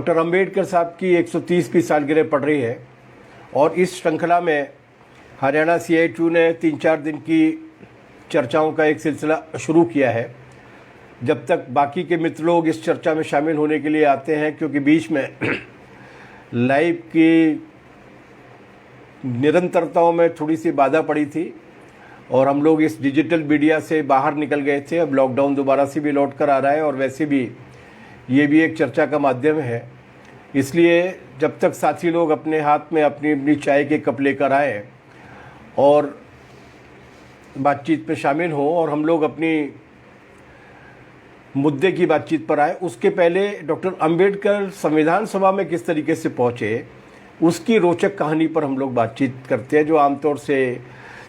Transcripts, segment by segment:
Doctor Ambedkar साहब की 130वीं सालगिरह पड़ रही है और इस श्रृंखला में हरियाणा CITU ने 3-4 दिन की चर्चाओं का एक सिलसिला शुरू किया है। जब तक बाकी के मित्र लोग इस चर्चा में शामिल होने के लिए आते हैं, क्योंकि बीच में लाइव की निरंतरताओं में थोड़ी सी बाधा पड़ी थी और हम लोग इस डिजिटल मीडिया से बाहर निकल गए थे। अब लॉकडाउन दोबारा से भी लौट कर आ रहा है और वैसे भी ये भी एक चर्चा का माध्यम है। इसलिए जब तक साथी लोग अपने हाथ में अपनी अपनी चाय के कप लेकर आए और बातचीत में शामिल हों और हम लोग अपनी मुद्दे की बातचीत पर आए, उसके पहले डॉक्टर अंबेडकर संविधान सभा में किस तरीके से पहुँचे उसकी रोचक कहानी पर हम लोग बातचीत करते हैं, जो आमतौर से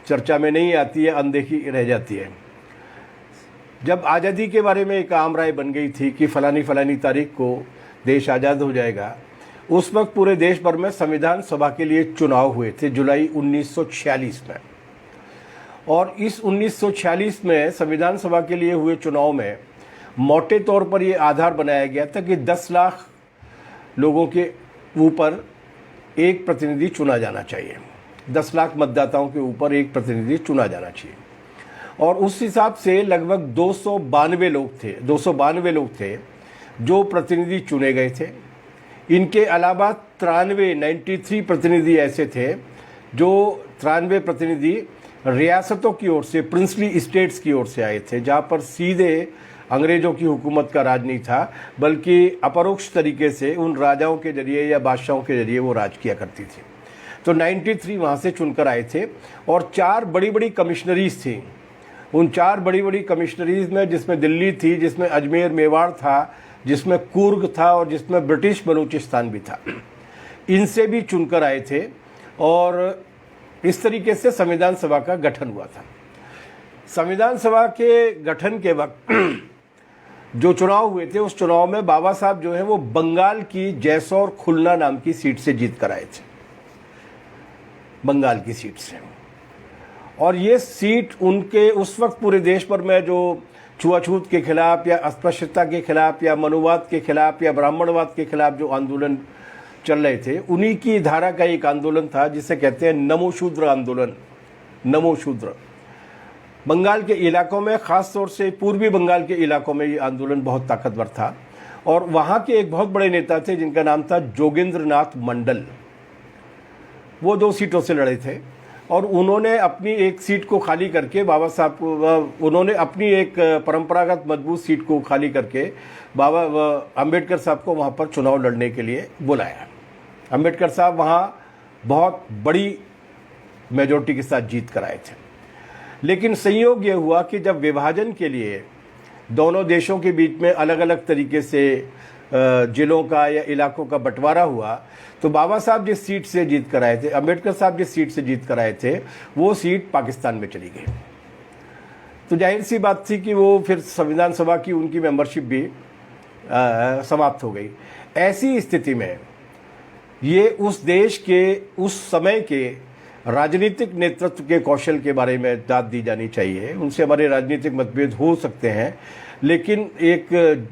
चर्चा में नहीं आती है, अनदेखी रह जाती है। जब आज़ादी के बारे में एक आम राय बन गई थी कि फलानी तारीख को देश आज़ाद हो जाएगा, उस वक्त पूरे देश भर में संविधान सभा के लिए चुनाव हुए थे जुलाई 1946 में। और इस 1946 में संविधान सभा के लिए हुए चुनाव में मोटे तौर पर ये आधार बनाया गया था कि 10 लाख लोगों के ऊपर एक प्रतिनिधि चुना जाना चाहिए, 10 लाख मतदाताओं के ऊपर एक प्रतिनिधि चुना जाना चाहिए। और उस हिसाब से लगभग 292 लोग थे जो प्रतिनिधि चुने गए थे। इनके अलावा 93 प्रतिनिधि ऐसे थे जो 93 प्रतिनिधि रियासतों की ओर से, प्रिंसली स्टेट्स की ओर से आए थे, जहाँ पर सीधे अंग्रेज़ों की हुकूमत का राज नहीं था, बल्कि अपरोक्ष तरीके से उन राजाओं के जरिए या बादशाहों के जरिए वो राज किया करती थी। तो 93 वहाँ से चुनकर आए थे और 4 बड़ी बड़ी कमिश्नरीज थी। उन 4 बड़ी बड़ी कमिश्नरीज में जिसमें दिल्ली थी, जिसमें अजमेर मेवाड़ था, जिसमें कुर्ग था और जिसमें ब्रिटिश बलूचिस्तान भी था, इनसे भी चुनकर आए थे। और इस तरीके से संविधान सभा का गठन हुआ था। संविधान सभा के गठन के वक्त जो चुनाव हुए थे, उस चुनाव में बाबा साहब जो है वो बंगाल की जैसौर खुलना नाम की सीट से जीत कर आए थे, बंगाल की सीट से। और ये सीट उनके उस वक्त पूरे देश भर में जो छुआछूत के खिलाफ या अस्पृश्यता के खिलाफ या मनुवाद के खिलाफ या ब्राह्मणवाद के खिलाफ जो आंदोलन चल रहे थे, उन्हीं की धारा का एक आंदोलन था जिसे कहते हैं नमो शूद्र आंदोलन। नमो शूद्र बंगाल के इलाकों में, ख़ास तौर से पूर्वी बंगाल के इलाकों में ये आंदोलन बहुत ताकतवर था। और वहाँ के एक बहुत बड़े नेता थे जिनका नाम था जोगेंद्र नाथ मंडल। वो 2 सीटों से लड़े थे और उन्होंने अपनी एक सीट को खाली करके उन्होंने अपनी एक परंपरागत मजबूत सीट को खाली करके बाबा अंबेडकर साहब को वहाँ पर चुनाव लड़ने के लिए बुलाया। अंबेडकर साहब वहाँ बहुत बड़ी मेजॉरिटी के साथ जीत कर आए थे। लेकिन संयोग ये हुआ कि जब विभाजन के लिए दोनों देशों के बीच में अलग अलग तरीके से जिलों का या इलाकों का बंटवारा हुआ, तो बाबा साहब जिस सीट से जीत कर आए थे, अंबेडकर साहब जिस सीट से जीत कर आए थे, वो सीट पाकिस्तान में चली गई। तो जाहिर सी बात थी कि वो फिर संविधान सभा की उनकी मेंबरशिप भी समाप्त हो गई। ऐसी स्थिति में ये उस देश के उस समय के राजनीतिक नेतृत्व के कौशल के बारे में दाद दी जानी चाहिए। उनसे हमारे राजनीतिक मतभेद हो सकते हैं, लेकिन एक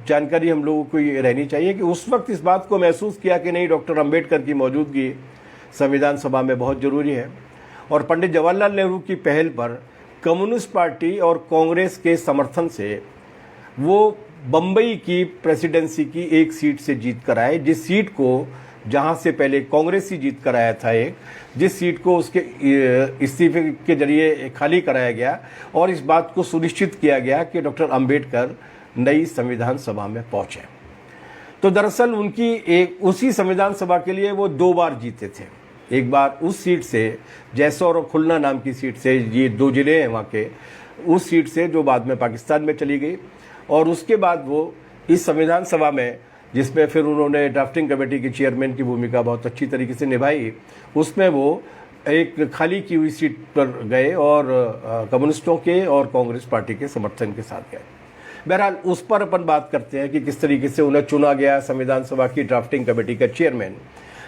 जानकारी हम लोगों को ये रहनी चाहिए कि उस वक्त इस बात को महसूस किया कि नहीं, डॉक्टर अंबेडकर की मौजूदगी संविधान सभा में बहुत ज़रूरी है। और पंडित जवाहरलाल नेहरू की पहल पर कम्युनिस्ट पार्टी और कांग्रेस के समर्थन से वो बम्बई की प्रेसिडेंसी की एक सीट से जीत कर आए, जिस सीट को जहां से पहले कांग्रेस ही जीत कर आया था, जिस सीट को उसके इस्तीफे के जरिए खाली कराया गया और इस बात को सुनिश्चित किया गया कि डॉक्टर अंबेडकर नई संविधान सभा में पहुंचे। तो दरअसल उसी संविधान सभा के लिए वो 2 बार जीते थे। एक बार उस सीट से, जैसौर और खुलना नाम की सीट से, ये 2 जिले हैं वहाँ के, उस सीट से जो बाद में पाकिस्तान में चली गई। और उसके बाद वो इस संविधान सभा में, जिसमें फिर उन्होंने ड्राफ्टिंग कमेटी के चेयरमैन की भूमिका बहुत अच्छी तरीके से निभाई, उसमें वो एक खाली की हुई सीट पर गए और कम्युनिस्टों के और कांग्रेस पार्टी के समर्थन के साथ गए। बहरहाल उस पर अपन बात करते हैं कि किस तरीके से उन्हें चुना गया संविधान सभा की ड्राफ्टिंग कमेटी का चेयरमैन।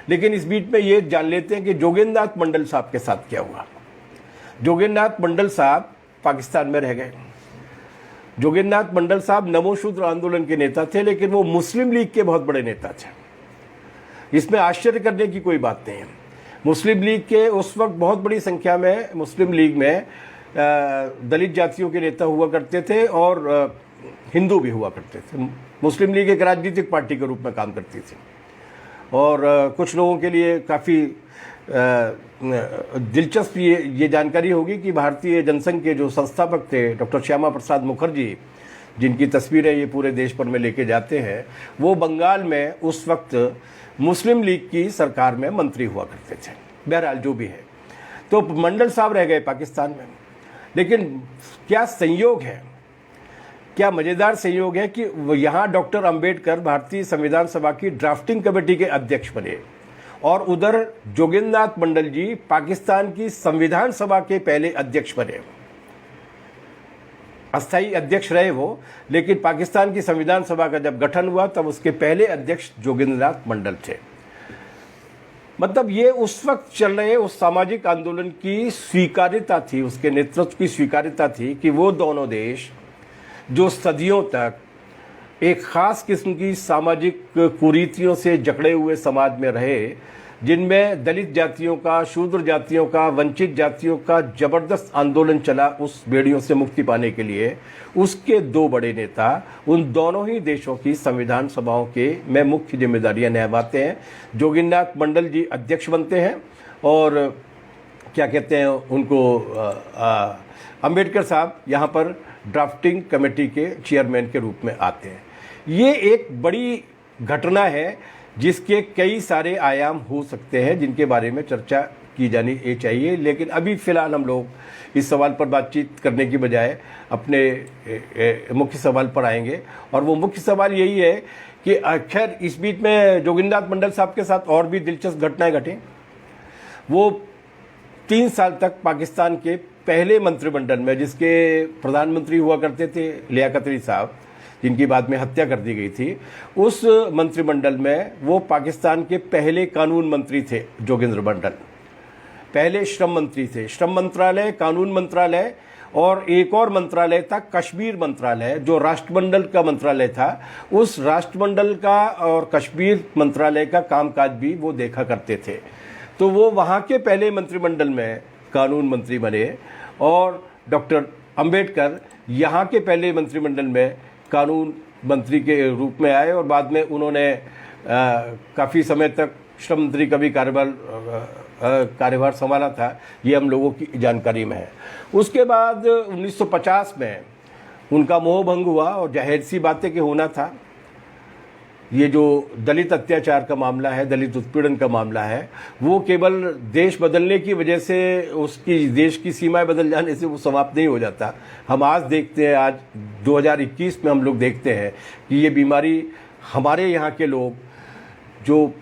लेकिन इस बीच में ये जान लेते हैं कि जोगेंद्र नाथ मंडल साहब के साथ क्या हुआ। जोगेंद्र नाथ मंडल साहब पाकिस्तान में रह गए। जोगेंद्र नाथ मंडल साहब नमो शूद्र आंदोलन के नेता थे, लेकिन वो मुस्लिम लीग के बहुत बड़े नेता थे। इसमें आश्चर्य करने की कोई बात नहीं है। मुस्लिम लीग के उस वक्त बहुत बड़ी संख्या में मुस्लिम लीग में दलित जातियों के नेता हुआ करते थे और हिंदू भी हुआ करते थे। मुस्लिम लीग एक राजनीतिक पार्टी के रूप में काम करती थी और कुछ लोगों के लिए काफ़ी दिलचस्प ये जानकारी होगी कि भारतीय जनसंघ के जो संस्थापक थे डॉक्टर श्यामा प्रसाद मुखर्जी, जिनकी तस्वीरें ये पूरे देश भर में लेके जाते हैं, वो बंगाल में उस वक्त मुस्लिम लीग की सरकार में मंत्री हुआ करते थे। बहरहाल जो भी है, तो मंडल साहब रह गए पाकिस्तान में। लेकिन क्या संयोग है, क्या मज़ेदार संयोग है कि यहाँ डॉक्टर अंबेडकर भारतीय संविधान सभा की ड्राफ्टिंग कमेटी के अध्यक्ष बने और उधर जोगिंद्रनाथ मंडल जी पाकिस्तान की संविधान सभा के पहले अध्यक्ष बने। अस्थायी अध्यक्ष रहे वो, लेकिन पाकिस्तान की संविधान सभा का जब गठन हुआ तब उसके पहले अध्यक्ष जोगिंद्रनाथ मंडल थे। मतलब ये उस वक्त चल रहे उस सामाजिक आंदोलन की स्वीकार्यता थी, उसके नेतृत्व की स्वीकार्यता थी कि वो दोनों देश जो सदियों तक एक खास किस्म की सामाजिक कुरीतियों से जकड़े हुए समाज में रहे, जिनमें दलित जातियों का, शूद्र जातियों का, वंचित जातियों का जबरदस्त आंदोलन चला उस बेड़ियों से मुक्ति पाने के लिए, उसके दो बड़े नेता उन दोनों ही देशों की संविधान सभाओं के में मुख्य जिम्मेदारियां निभाते हैं। जोगिंद्रनाथ मंडल जी अध्यक्ष बनते हैं और क्या कहते हैं उनको अंबेडकर साहब यहाँ पर ड्राफ्टिंग कमेटी के चेयरमैन के रूप में आते हैं। ये एक बड़ी घटना है जिसके कई सारे आयाम हो सकते हैं, जिनके बारे में चर्चा की जानी चाहिए। लेकिन अभी फ़िलहाल हम लोग इस सवाल पर बातचीत करने की बजाय अपने मुख्य सवाल पर आएंगे, और वो मुख्य सवाल यही है कि खैर इस बीच में जोगिंद्रनाथ मंडल साहब के साथ और भी दिलचस्प घटनाएं घटी। वो 3 साल तक पाकिस्तान के पहले मंत्रिमंडल में, जिसके प्रधानमंत्री हुआ करते थे लियाकत अली साहब, जिनकी बाद में हत्या कर दी गई थी, उस मंत्रिमंडल में वो पाकिस्तान के पहले कानून मंत्री थे। जोगिंद्र मंडल पहले श्रम मंत्री थे। श्रम मंत्रालय, कानून मंत्रालय और एक और मंत्रालय था कश्मीर मंत्रालय, जो राष्ट्रमंडल का मंत्रालय था। उस राष्ट्रमंडल का और कश्मीर मंत्रालय का कामकाज भी वो देखा करते थे। तो वो वहाँ के पहले मंत्रिमंडल में कानून मंत्री बने और डॉक्टर अंबेडकर यहाँ के पहले मंत्रिमंडल में कानून मंत्री के रूप में आए और बाद में उन्होंने काफ़ी समय तक श्रम मंत्री का भी कार्यभार संभाला था। ये हम लोगों की जानकारी में है। उसके बाद 1950 में उनका मोह भंग हुआ और जाहिर सी बातें कि होना था। ये जो दलित अत्याचार का मामला है, दलित उत्पीड़न का मामला है, वो केवल देश बदलने की वजह से, उसकी देश की सीमाएं बदल जाने से वो समाप्त नहीं हो जाता। हम आज देखते हैं, आज 2021 में हम लोग देखते हैं कि ये बीमारी हमारे यहाँ के लोग जो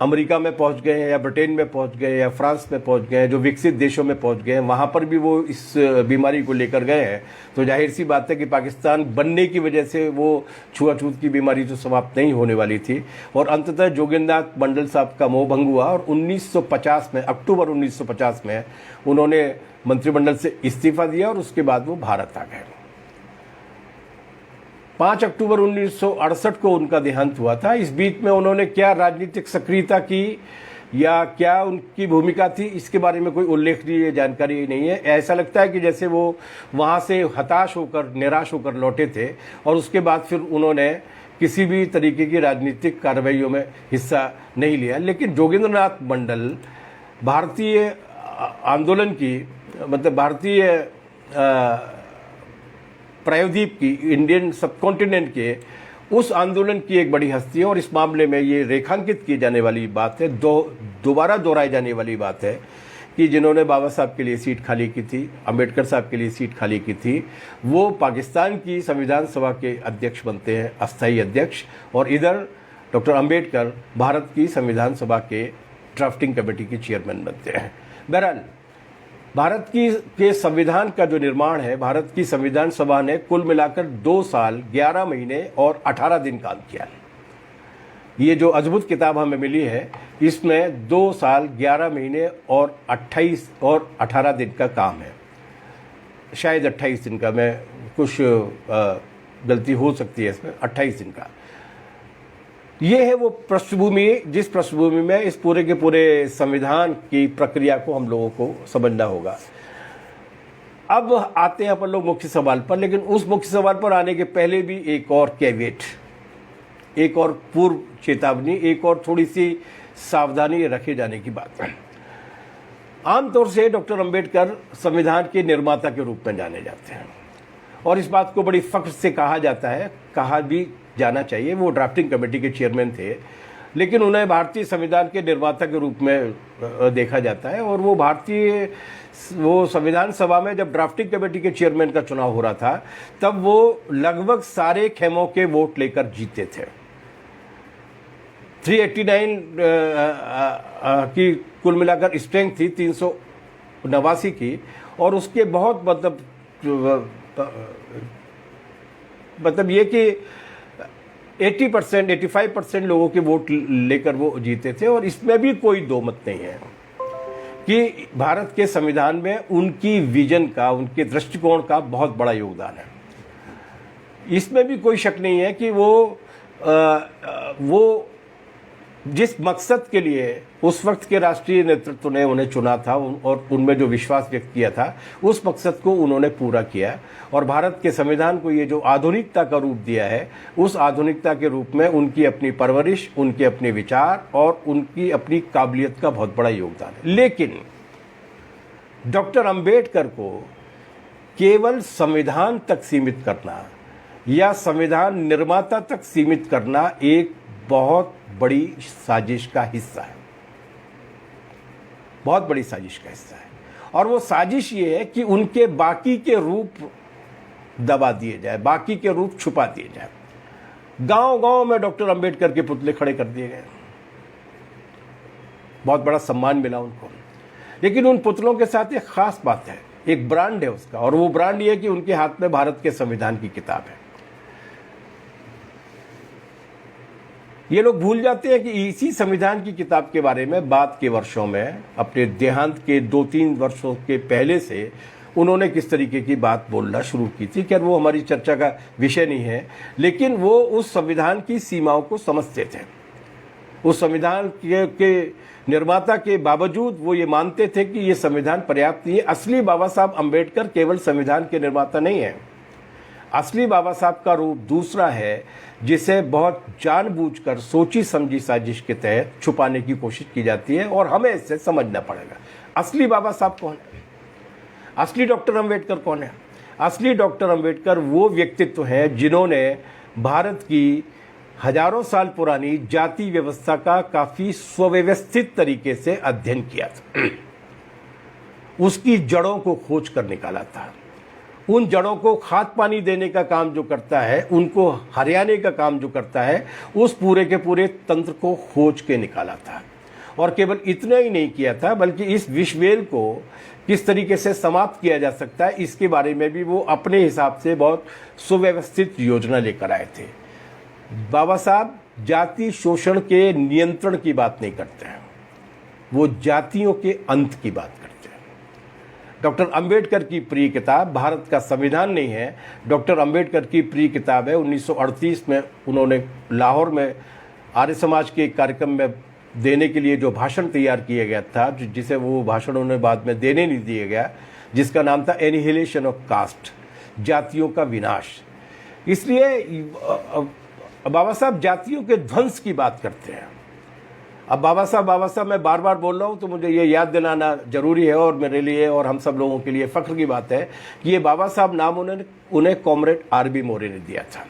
अमेरिका में पहुंच गए हैं या ब्रिटेन में पहुंच गए या फ्रांस में पहुंच गए हैं, जो विकसित देशों में पहुंच गए हैं, वहाँ पर भी वो इस बीमारी को लेकर गए हैं। तो जाहिर सी बात है कि पाकिस्तान बनने की वजह से वो छुआछूत की बीमारी तो समाप्त नहीं होने वाली थी। और अंततः जोगिंद्रनाथ मंडल साहब का मोह भंग हुआ और 1950 में, अक्टूबर 1950 में उन्होंने मंत्रिमंडल से इस्तीफा दिया और उसके बाद वो भारत आ गए। 5 अक्टूबर 1968 को उनका देहांत हुआ था। इस बीच में उन्होंने क्या राजनीतिक सक्रियता की या क्या उनकी भूमिका थी, इसके बारे में कोई उल्लेखनीय जानकारी नहीं है। ऐसा लगता है कि जैसे वो वहाँ से हताश होकर, निराश होकर लौटे थे और उसके बाद फिर उन्होंने किसी भी तरीके की राजनीतिक कार्रवाइयों में हिस्सा नहीं लिया। लेकिन जोगिंद्रनाथ मंडल भारतीय आंदोलन की, मतलब भारतीय प्रायद्वीप की, इंडियन सबकॉन्टिनेंट के उस आंदोलन की एक बड़ी हस्ती है। और इस मामले में ये रेखांकित की जाने वाली बात है, दोबारा दोहराई जाने वाली बात है कि जिन्होंने बाबा साहब के लिए सीट खाली की थी, अंबेडकर साहब के लिए सीट खाली की थी, वो पाकिस्तान की संविधान सभा के अध्यक्ष बनते हैं, अस्थायी अध्यक्ष। और इधर डॉक्टर अंबेडकर भारत की संविधान सभा के ड्राफ्टिंग कमेटी के चेयरमैन बनते हैं। बहरहाल भारत के संविधान का जो निर्माण है, भारत की संविधान सभा ने कुल मिलाकर 2 साल 11 महीने और 18 दिन काम किया। ये जो अद्भुत किताब हमें मिली है, इसमें 2 साल 11 महीने और 28 और 18 दिन का काम है। शायद 28 दिन का, मैं कुछ गलती हो सकती है इसमें, 28 दिन का। ये है वो पृष्ठभूमि, जिस पृष्ठभूमि में इस पूरे के पूरे संविधान की प्रक्रिया को हम लोगों को समझना होगा। अब आते हैं अपन लोग मुख्य सवाल पर, लेकिन उस मुख्य सवाल पर आने के पहले भी एक और कैवेट, एक और पूर्व चेतावनी, एक और थोड़ी सी सावधानी रखे जाने की बात है। आमतौर से डॉक्टर अंबेडकर संविधान के निर्माता के रूप में जाने जाते हैं और इस बात को बड़ी फख्र से कहा जाता है, कहा भी जाना चाहिए। वो ड्राफ्टिंग कमेटी के चेयरमैन थे, लेकिन उन्हें भारतीय संविधान के निर्माता के रूप में देखा जाता है। और वो संविधान सभा में जब ड्राफ्टिंग कमेटी के चेयरमैन का चुनाव हो रहा था, तब वो लगभग सारे खेमों के वोट लेकर जीते थे। 389 की कुल मिलाकर स्ट्रेंथ थी 389 की, और उसके बहुत मतलब ये कि 80% 85% लोगों के वोट लेकर वो जीते थे। और इसमें भी कोई दो मत नहीं है कि भारत के संविधान में उनकी विजन का, उनके दृष्टिकोण का बहुत बड़ा योगदान है। इसमें भी कोई शक नहीं है कि वो जिस मकसद के लिए उस वक्त के राष्ट्रीय नेतृत्व ने उन्हें चुना था और उनमें जो विश्वास व्यक्त किया था, उस मकसद को उन्होंने पूरा किया। और भारत के संविधान को ये जो आधुनिकता का रूप दिया है, उस आधुनिकता के रूप में उनकी अपनी परवरिश, उनके अपने विचार और उनकी अपनी काबिलियत का बहुत बड़ा योगदान है। लेकिन डॉक्टर अंबेडकर को केवल संविधान तक सीमित करना या संविधान निर्माता तक सीमित करना एक बहुत बड़ी साजिश का हिस्सा है, बहुत बड़ी साजिश का हिस्सा है। और वो साजिश ये है कि उनके बाकी के रूप दबा दिए जाए, बाकी के रूप छुपा दिए जाए। गांव-गांव में डॉक्टर अंबेडकर के पुतले खड़े कर दिए गए, बहुत बड़ा सम्मान मिला उनको। लेकिन उन पुतलों के साथ एक खास बात है, एक ब्रांड है उसका, और वो ब्रांड ये है कि उनके हाथ में भारत के संविधान की किताब है। ये लोग भूल जाते हैं कि इसी संविधान की किताब के बारे में बाद के वर्षों में, अपने देहांत के 2-3 वर्षों के पहले से उन्होंने किस तरीके की बात बोलना शुरू की थी। खैर वो हमारी चर्चा का विषय नहीं है, लेकिन वो उस संविधान की सीमाओं को समझते थे। उस संविधान के निर्माता के बावजूद वो ये मानते थे कि ये संविधान पर्याप्त नहीं है। असली बाबा साहब अंबेडकर केवल संविधान के निर्माता नहीं है। असली बाबा साहब का रूप दूसरा है, जिसे बहुत जानबूझकर सोची समझी साजिश के तहत छुपाने की कोशिश की जाती है, और हमें इससे समझना पड़ेगा असली बाबा साहब कौन है, असली डॉक्टर अंबेडकर कौन है। असली डॉक्टर अंबेडकर वो व्यक्तित्व हैं जिन्होंने भारत की हजारों साल पुरानी जाति व्यवस्था का काफी सुव्यवस्थित तरीके से अध्ययन किया था, उसकी जड़ों को खोज कर निकाला था। उन जड़ों को खाद पानी देने का काम जो करता है, उनको हरियाने का काम जो करता है, उस पूरे के पूरे तंत्र को खोज के निकाला था। और केवल इतना ही नहीं किया था, बल्कि इस विषवेल को किस तरीके से समाप्त किया जा सकता है, इसके बारे में भी वो अपने हिसाब से बहुत सुव्यवस्थित योजना लेकर आए थे। बाबा साहब जाति शोषण के नियंत्रण की बात नहीं करते हैं, वो जातियों के अंत की बात करते हैं। डॉक्टर अंबेडकर की प्रिय किताब भारत का संविधान नहीं है, डॉक्टर अंबेडकर की प्रिय किताब है। 1938 में उन्होंने लाहौर में आर्य समाज के एक कार्यक्रम में देने के लिए जो भाषण तैयार किया गया था, जिसे वो भाषण उन्हें बाद में देने नहीं दिया गया, जिसका नाम था एनिहिलेशन ऑफ कास्ट, जातियों का विनाश। इसलिए बाबा साहब जातियों के ध्वंस की बात करते हैं। अब बाबा साहब मैं बार बार बोल रहा हूँ, तो मुझे ये याद दिलाना जरूरी है, और मेरे लिए और हम सब लोगों के लिए फख्र की बात है कि ये बाबा साहब नाम उन्हें कॉमरेड आर.बी. मोरे ने दिया था,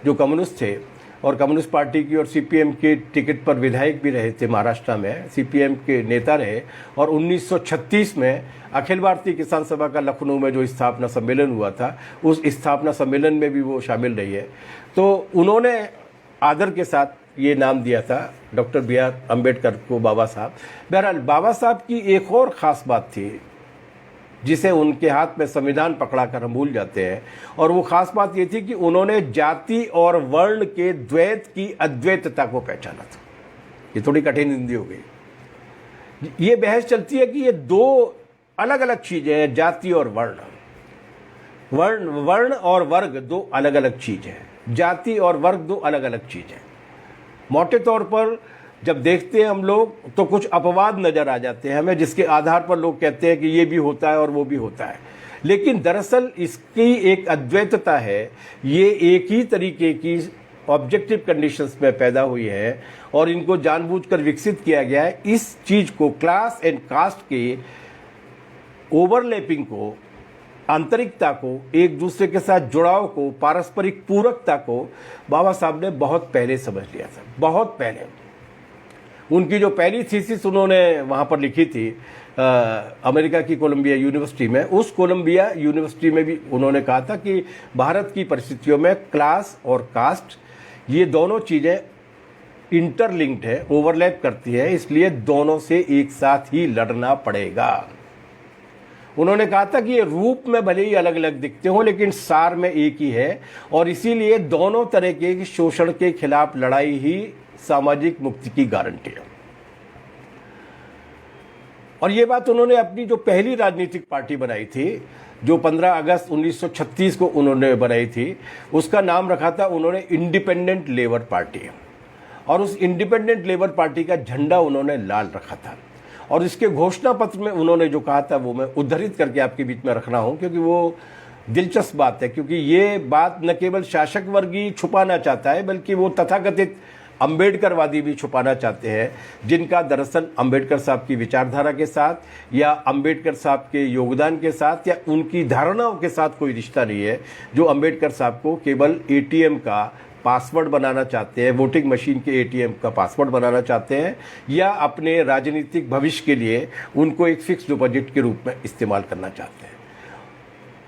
जो कम्युनिस्ट थे और कम्युनिस्ट पार्टी की और सीपीएम के टिकट पर विधायक भी रहे थे। महाराष्ट्र में सीपीएम के नेता रहे, और 1936 में अखिल भारतीय किसान सभा का लखनऊ में जो स्थापना सम्मेलन हुआ था, उस स्थापना सम्मेलन में भी वो शामिल रही है। तो उन्होंने आदर के साथ ये नाम दिया था डॉक्टर बी.आर. अंबेडकर को बाबा साहब। बहरहाल बाबा साहब की एक और ख़ास बात थी, जिसे उनके हाथ में संविधान पकड़ा कर हम भूल जाते हैं, और वो ख़ास बात ये थी कि उन्होंने जाति और वर्ण के द्वैत की अद्वैतता को पहचाना था। ये थोड़ी कठिन हिंदी हो गई। ये बहस चलती है कि ये दो अलग अलग चीज़ें हैं, जाति और वर्ण और वर्ग दो अलग अलग चीज़ है, जाति और वर्ग दो अलग अलग चीज़ है। मोटे तौर पर जब देखते हैं हम लोग तो कुछ अपवाद नजर आ जाते हैं हमें, जिसके आधार पर लोग कहते हैं कि ये भी होता है और वो भी होता है, लेकिन दरअसल इसकी एक अद्वैतता है। ये एक ही तरीके की ऑब्जेक्टिव कंडीशंस में पैदा हुई है और इनको जानबूझकर विकसित किया गया है। इस चीज को, क्लास एंड कास्ट के ओवरलैपिंग को, आंतरिकता को, एक दूसरे के साथ जुड़ाव को, पारस्परिक पूरकता को बाबा साहब ने बहुत पहले समझ लिया था, बहुत पहले। उनकी जो पहली थीसिस उन्होंने वहाँ पर लिखी थी अमेरिका की कोलंबिया यूनिवर्सिटी में, उस कोलंबिया यूनिवर्सिटी में भी उन्होंने कहा था कि भारत की परिस्थितियों में क्लास और कास्ट, ये दोनों चीज़ें इंटरलिंक्ड है, ओवरलैप करती है, इसलिए दोनों से एक साथ ही लड़ना पड़ेगा। उन्होंने कहा था कि ये रूप में भले ही अलग अलग दिखते हो लेकिन सार में एक ही है, और इसीलिए दोनों तरह के शोषण के खिलाफ लड़ाई ही सामाजिक मुक्ति की गारंटी है। और ये बात उन्होंने अपनी जो पहली राजनीतिक पार्टी बनाई थी, जो 15 अगस्त 1936 को उन्होंने बनाई थी, उसका नाम रखा था उन्होंने इंडिपेंडेंट लेबर पार्टी, और उस इंडिपेंडेंट लेबर पार्टी का झंडा उन्होंने लाल रखा था। और इसके घोषणा पत्र में उन्होंने जो कहा था वो मैं उद्धृत करके आपके बीच में रख रहा हूं, क्योंकि वो दिलचस्प बात है, क्योंकि ये बात न केवल शासक वर्ग ही छुपाना चाहता है बल्कि वो तथाकथित अंबेडकरवादी भी छुपाना चाहते हैं, जिनका दरअसल अंबेडकर साहब की विचारधारा के साथ या अंबेडकर साहब के योगदान के साथ या उनकी धारणाओं के साथ कोई रिश्ता नहीं है, जो अंबेडकर साहब को केवल एटीएम का पासवर्ड बनाना चाहते हैं, वोटिंग मशीन के एटीएम का पासवर्ड बनाना चाहते हैं, या अपने राजनीतिक भविष्य के लिए उनको एक फिक्स डिपॉजिट के रूप में इस्तेमाल करना चाहते हैं।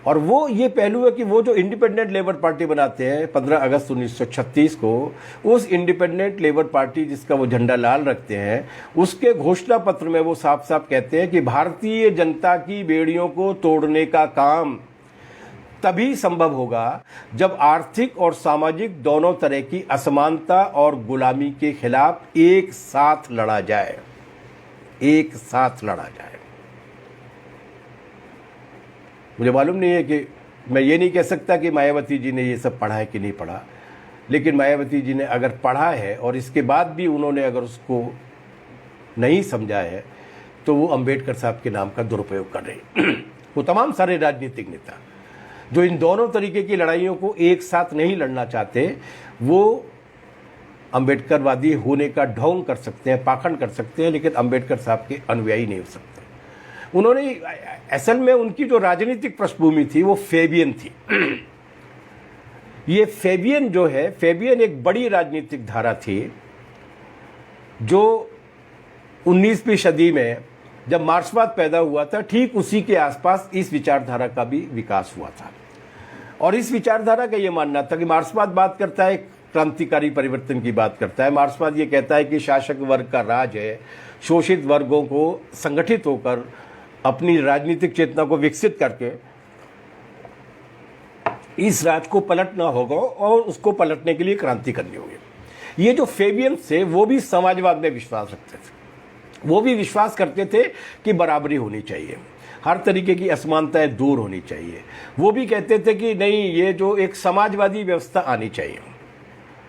और वो ये पहलू है कि वो जो इंडिपेंडेंट लेबर पार्टी बनाते हैं 15 अगस्त 1936 को, उस इंडिपेंडेंट लेबर पार्टी जिसका वो झंडा लाल रखते हैं, उसके घोषणा पत्र में वो साफ साफ कहते हैं कि भारतीय जनता की बेड़ियों को तोड़ने का काम तभी संभव होगा जब आर्थिक और सामाजिक दोनों तरह की असमानता और गुलामी के खिलाफ एक साथ लड़ा जाए, एक साथ लड़ा जाए। मुझे मालूम नहीं है कि मैं ये नहीं कह सकता कि मायावती जी ने ये सब पढ़ा है कि नहीं पढ़ा, लेकिन मायावती जी ने अगर पढ़ा है और इसके बाद भी उन्होंने अगर उसको नहीं समझा है तो वो अंबेडकर साहब के नाम का दुरुपयोग कर रहे हैं। वो तमाम सारे राजनीतिक नेता जो इन दोनों तरीके की लड़ाइयों को एक साथ नहीं लड़ना चाहते, वो अंबेडकरवादी होने का ढोंग कर सकते हैं, पाखंड कर सकते हैं, लेकिन अंबेडकर साहब के अनुयायी नहीं हो सकते। उन्होंने असल में उनकी जो राजनीतिक पृष्ठभूमि थी वो फेबियन थी। ये फेबियन जो है, फेबियन एक बड़ी राजनीतिक धारा थी जो 19वीं सदी में जब मार्क्सवाद पैदा हुआ था, ठीक उसी के आसपास इस विचारधारा का भी विकास हुआ था। और इस विचारधारा का ये मानना था कि मार्क्सवाद बात करता है क्रांतिकारी परिवर्तन की बात करता है। मार्क्सवाद ये कहता है कि शासक वर्ग का राज है, शोषित वर्गों को संगठित होकर अपनी राजनीतिक चेतना को विकसित करके इस राज को पलटना होगा और उसको पलटने के लिए क्रांति करनी होगी। ये जो फेबियन थे वो भी समाजवाद में विश्वास रखते थे, वो भी विश्वास करते थे कि बराबरी होनी चाहिए, हर तरीके की असमानताएं दूर होनी चाहिए। वो भी कहते थे कि नहीं, ये जो एक समाजवादी व्यवस्था आनी चाहिए,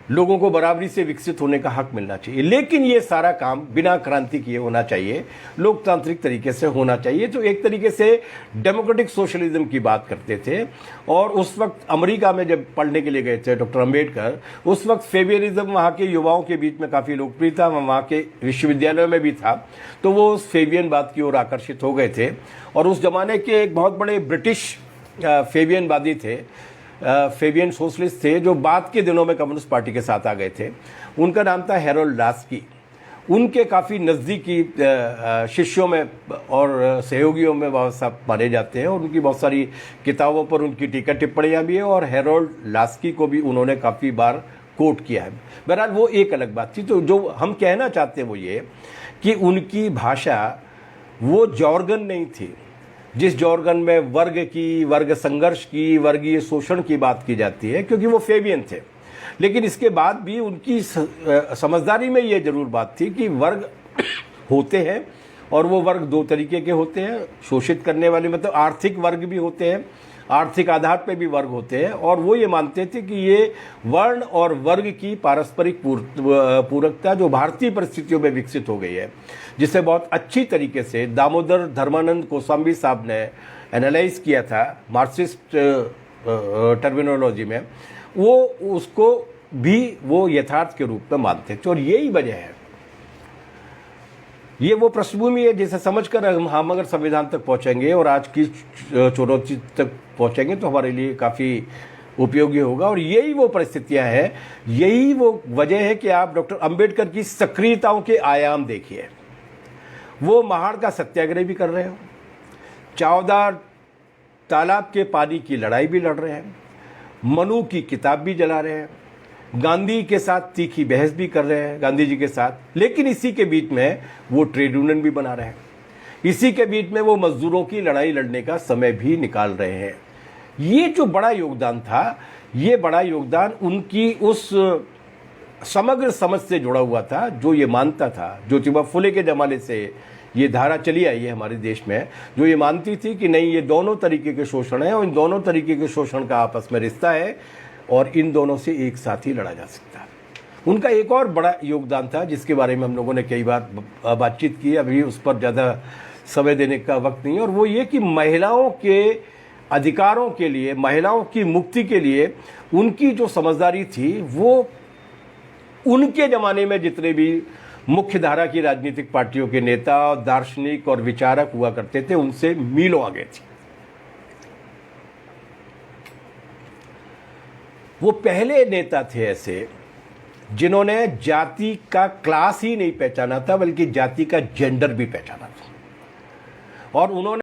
लोगों को बराबरी से विकसित होने का हक मिलना चाहिए, लेकिन ये सारा काम बिना क्रांति किए होना चाहिए, लोकतांत्रिक तरीके से होना चाहिए। तो एक तरीके से डेमोक्रेटिक सोशलिज्म की बात करते थे। और उस वक्त अमेरिका में जब पढ़ने के लिए गए थे डॉक्टर अंबेडकर, उस वक्त फेबियनिज्म वहाँ के युवाओं के बीच में काफ़ी लोकप्रिय था, वहाँ के विश्वविद्यालयों में भी था, तो वो उस फेबियन बात की ओर आकर्षित हो गए थे। और उस जमाने के एक बहुत बड़े ब्रिटिश फेबियनवादी थे, फेबियन सोशलिस्ट थे, जो बाद के दिनों में कम्युनिस्ट पार्टी के साथ आ गए थे। उनका नाम था हैरोल्ड लास्की। उनके काफ़ी नज़दीकी शिष्यों में और सहयोगियों में बाबा साहब माने जाते हैं, और उनकी बहुत सारी किताबों पर उनकी टीका टिप्पणियाँ भी हैं, और हैरोल्ड लास्की को भी उन्होंने काफ़ी बार कोट किया है। बहरहाल वो एक अलग बात थी। तो जो हम कहना चाहते हैं वो ये कि उनकी भाषा वो जॉर्गन नहीं थी जिस जॉर्गन में वर्ग की, वर्ग संघर्ष की, वर्गीय शोषण की बात की जाती है, क्योंकि वो फेबियन थे। लेकिन इसके बाद भी उनकी समझदारी में ये जरूर बात थी कि वर्ग होते हैं, और वो वर्ग दो तरीके के होते हैं। शोषित करने वाले मतलब आर्थिक वर्ग भी होते हैं, आर्थिक आधार पे भी वर्ग होते हैं, और वो ये मानते थे कि ये वर्ण और वर्ग की पारस्परिक पूरकता जो भारतीय परिस्थितियों में विकसित हो गई है, जिसे बहुत अच्छी तरीके से दामोदर धर्मानंद कोसाम्बी साहब ने एनालाइज किया था मार्क्सिस्ट टर्मिनोलॉजी में, वो उसको भी वो यथार्थ के रूप में मानते थे। और यही वजह है, ये वो पृष्ठभूमि है जिसे समझकर हम अगर संविधान तक पहुंचेंगे और आज की चुनौती तक पहुंचेंगे तो हमारे लिए काफ़ी उपयोगी होगा। और यही वो परिस्थितियां हैं, यही वो वजह है कि आप डॉक्टर अंबेडकर की सक्रियताओं के आयाम देखिए। वो महाड़ का सत्याग्रह भी कर रहे हो, 14 तालाब के पानी की लड़ाई भी लड़ रहे हैं, मनु की किताब भी जला रहे हैं, गांधी के साथ तीखी बहस भी कर रहे हैं, गांधी जी के साथ, लेकिन इसी के बीच में वो ट्रेड यूनियन भी बना रहे हैं, इसी के बीच में वो मजदूरों की लड़ाई लड़ने का समय भी निकाल रहे हैं। ये जो बड़ा योगदान था, ये बड़ा योगदान उनकी उस समग्र समझ से जुड़ा हुआ था जो ये मानता था, ज्योतिबा फुले के जमाने से ये धारा चली आई है हमारे देश में, जो ये मानती थी कि नहीं, ये दोनों तरीके के शोषण है और इन दोनों तरीके के शोषण का आपस में रिश्ता है और इन दोनों से एक साथ ही लड़ा जा सकता है। उनका एक और बड़ा योगदान था जिसके बारे में हम लोगों ने कई बार बातचीत की, अभी उस पर ज़्यादा समय देने का वक्त नहीं है, और वो ये कि महिलाओं के अधिकारों के लिए, महिलाओं की मुक्ति के लिए उनकी जो समझदारी थी, वो उनके ज़माने में जितने भी मुख्य धारा की राजनीतिक पार्टियों के नेता, दार्शनिक और विचारक हुआ करते थे, उनसे मीलों आगे थी। वो पहले नेता थे ऐसे जिन्होंने जाति का क्लास ही नहीं पहचाना था, बल्कि जाति का जेंडर भी पहचाना था, और उन्होंने